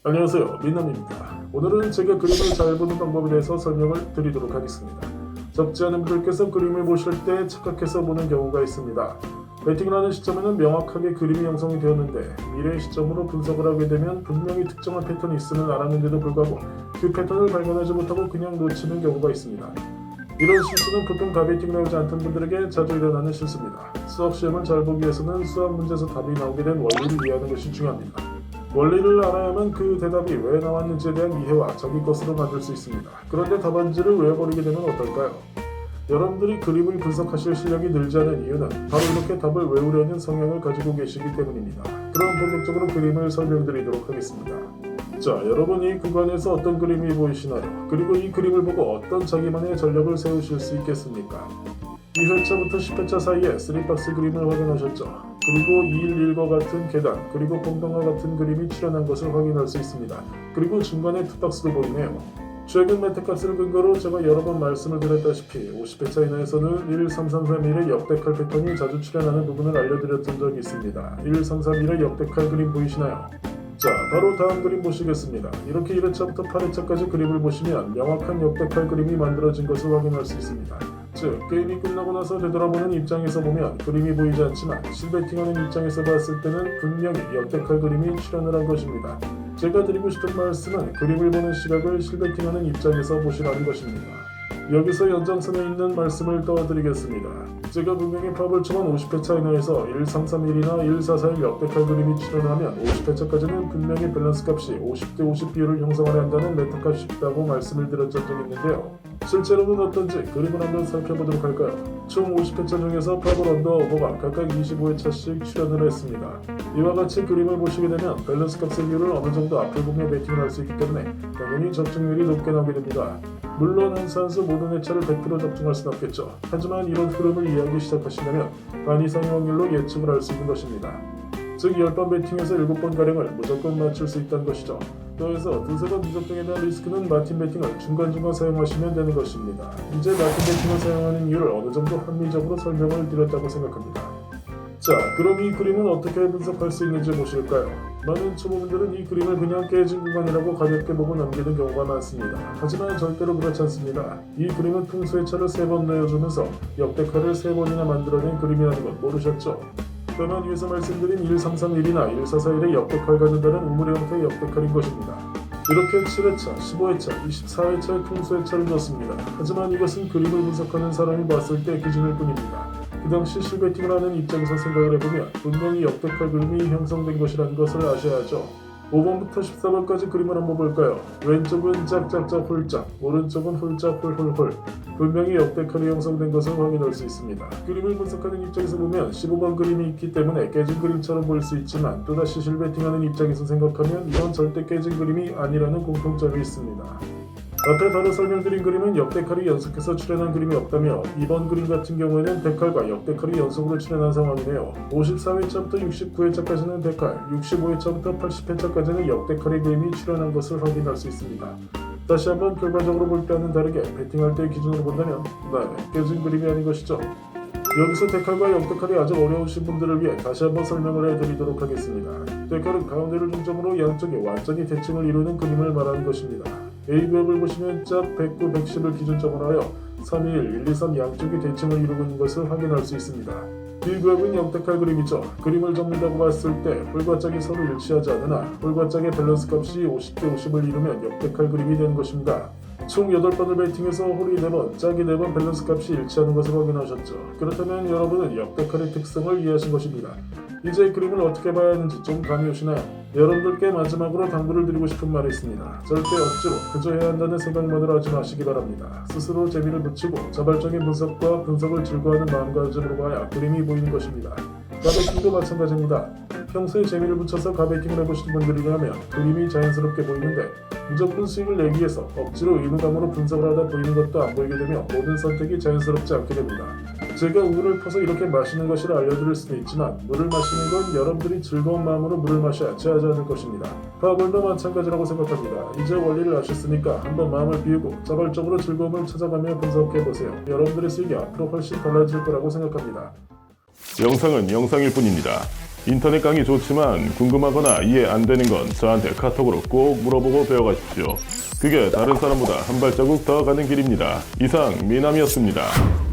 안녕하세요, 민남입니다. 오늘은 제가 그림을 잘 보는 방법에 대해서 설명을 드리도록 하겠습니다. 적지 않은 분들께서 그림을 보실 때 착각해서 보는 경우가 있습니다. 배팅을 하는 시점에는 명확하게 그림이 형성이 되었는데 미래의 시점으로 분석을 하게 되면 분명히 특정한 패턴이 있음을 알았는데도 불구하고 그 패턴을 발견하지 못하고 그냥 놓치는 경우가 있습니다. 이런 실수는 보통 가베팅을 해오지 않던 분들에게 자주 일어나는 실수입니다. 수학 시험을 잘 보기 위해서는 수학 문제에서 답이 나오게 된 원리를 이해하는 것이 중요합니다. 원리를 알아야만 그 대답이 왜 나왔는지에 대한 이해와 자기 것으로 만들 수 있습니다. 그런데 답안지를 외워버리게 되면 어떨까요? 여러분들이 그림을 분석하실 실력이 늘지 않은 이유는 바로 이렇게 답을 외우려는 성향을 가지고 계시기 때문입니다. 그럼 본격적으로 그림을 설명드리도록 하겠습니다. 자, 여러분 이 구간에서 어떤 그림이 보이시나요? 그리고 이 그림을 보고 어떤 자기만의 전략을 세우실 수 있겠습니까? 2회차부터 10회차 사이에 3박스 그림을 확인하셨죠? 그리고 211과 같은 계단, 그리고 공동과 같은 그림이 출현한 것을 확인할 수 있습니다. 그리고 중간에 2박스도 보이네요. 최근 메타값을 근거로 제가 여러 번 말씀을 드렸다시피 50회차 이내에서는 13331의 역대칼 패턴이 자주 출현하는 부분을 알려드렸던 적이 있습니다. 13331의 역대칼 그림 보이시나요? 자, 바로 다음 그림 보시겠습니다. 이렇게 1회차부터 8회차까지 그림을 보시면 명확한 역대칼 그림이 만들어진 것을 확인할 수 있습니다. 즉, 게임이 끝나고 나서 되돌아보는 입장에서 보면 그림이 보이지 않지만 실베팅하는 입장에서 봤을 때는 분명히 역대칼 그림이 출현을 한 것입니다. 제가 드리고 싶은 말씀은 그림을 보는 시각을 실베팅하는 입장에서 보시라는 것입니다. 여기서 연장선에 있는 말씀을 떠드리겠습니다. 제가 분명히 팝을 쳐본 50회차 이내에서 1331이나 1441 역대칼 그림이 출현하면 50회차까지는 분명히 밸런스 값이 50대 50 비율을 형성하려 한다는 메타값이 있다고 말씀을 드렸던 적이 있는데요. 실제로는 어떤지 그림을 한번 살펴보도록 할까요? 총 50회차 중에서 팝을 언더 오버가 각각 25회차씩 출현을 했습니다. 이와 같이 그림을 보시게 되면 밸런스 값의 비율을 어느 정도 앞을 보며 배팅을 할 수 있기 때문에 당연히 적중률이 높게 나오게 됩니다. 물론 한 산수 모든 회차를 100% 적중할 수는 없겠죠. 하지만 이런 흐름을 이해하기 시작하신다면 반 이상의 확률로 예측을 할 수 있는 것입니다. 즉 10번 배팅에서 7번가량을 무조건 맞출 수 있다는 것이죠. 더해서 두세 번 미적중에 대한 리스크는 마틴 배팅을 중간중간 사용하시면 되는 것입니다. 이제 마틴 배팅을 사용하는 이유를 어느 정도 합리적으로 설명을 드렸다고 생각합니다. 자, 그럼 이 그림은 어떻게 분석할 수 있는지 보실까요? 많은 초보분들은 이 그림을 그냥 깨진 구간이라고 가볍게 보고 넘기는 경우가 많습니다. 하지만 절대로 그렇지 않습니다. 이 그림은 풍수회차를 3번 내어주면서 역대칼을 3번이나 만들어낸 그림이라는 것 모르셨죠? 그러면 위에서 말씀드린 1331이나 1441의 역대칼과 다른 우물의 형태의 역대칼인 것입니다. 이렇게 7회차, 15회차, 24회차의 풍수회차를 줬습니다. 하지만 이것은 그림을 분석하는 사람이 봤을 때 기준일 뿐입니다. 그 당시 실베팅을 하는 입장에서 생각을 해보면 분명히 역대칼 그림이 형성된 것이라는 것을 아셔야 하죠. 5번부터 14번까지 그림을 한번 볼까요? 왼쪽은 짝짝짝 홀짝, 오른쪽은 홀짝 홀홀홀. 분명히 역대칼이 형성된 것을 확인할 수 있습니다. 그림을 분석하는 입장에서 보면 15번 그림이 있기 때문에 깨진 그림처럼 보일 수 있지만 또다시 실베팅하는 입장에서 생각하면 이건 절대 깨진 그림이 아니라는 공통점이 있습니다. 앞에 바로 설명드린 그림은 역대칼이 연속해서 출현한 그림이 없다며 이번 그림 같은 경우에는 대칼과 역대칼이 연속으로 출현한 상황이네요. 54회차부터 69회차까지는 대칼, 65회차부터 80회차까지는 역대칼의 그림이 출현한 것을 확인할 수 있습니다. 다시 한번 결과적으로 볼 때와는 다르게 배팅할 때의 기준으로 본다면 깨진 그림이 아닌 것이죠. 여기서 대칼과 역대칼이 아주 어려우신 분들을 위해 다시 한번 설명을 해드리도록 하겠습니다. 대칼은 가운데를 중점으로 양쪽이 완전히 대칭을 이루는 그림을 말하는 것입니다. A구역을 보시면 짝 109, 110을 기준점으로 하여 321, 1, 2, 3 양쪽이 대칭을 이루고 있는 것을 확인할 수 있습니다. B구역은 역대칼 그림이죠. 그림을 접는다고 봤을 때 홀과 짝이 서로 일치하지 않으나 홀과 짝의 밸런스 값이 50대 50을 이루면 역대칼 그림이 되는 것입니다. 총 8번을 배팅해서 홀이 4번, 짝이 4번 밸런스 값이 일치하는 것을 확인하셨죠. 그렇다면 여러분은 역대칼의 특성을 이해하신 것입니다. 이제 그림을 어떻게 봐야 하는지 좀 감이 오시나요? 여러분들께 마지막으로 당부를 드리고 싶은 말이 있습니다. 절대 억지로 그저 해야 한다는 생각만으로 하지 마시기 바랍니다. 스스로 재미를 붙이고 자발적인 분석과 분석을 즐거워하는 마음가짐으로 봐야 그림이 보이는 것입니다. 가베팅도 마찬가지입니다. 평소에 재미를 붙여서 가베팅을 해보시는 분들이라면 그림이 자연스럽게 보이는데 무조건 수익을 내기 위해서 억지로 의무감으로 분석을 하다 보이는 것도 안 보이게 되며 모든 선택이 자연스럽지 않게 됩니다. 제가 우유를 퍼서 이렇게 마시는 것이라 알려드릴 수도 있지만 물을 마시는 건 여러분들이 즐거운 마음으로 물을 마셔야 체하지 않을 것입니다. 파벌도 마찬가지라고 생각합니다. 이제 원리를 아셨으니까 한번 마음을 비우고 자발적으로 즐거움을 찾아가며 분석해보세요. 여러분들의 수익이 앞으로 훨씬 달라질 거라고 생각합니다. 영상은 영상일 뿐입니다. 인터넷 강의 좋지만 궁금하거나 이해 안 되는 건 저한테 카톡으로 꼭 물어보고 배워가십시오. 그게 다른 사람보다 한 발자국 더 가는 길입니다. 이상 미남이었습니다.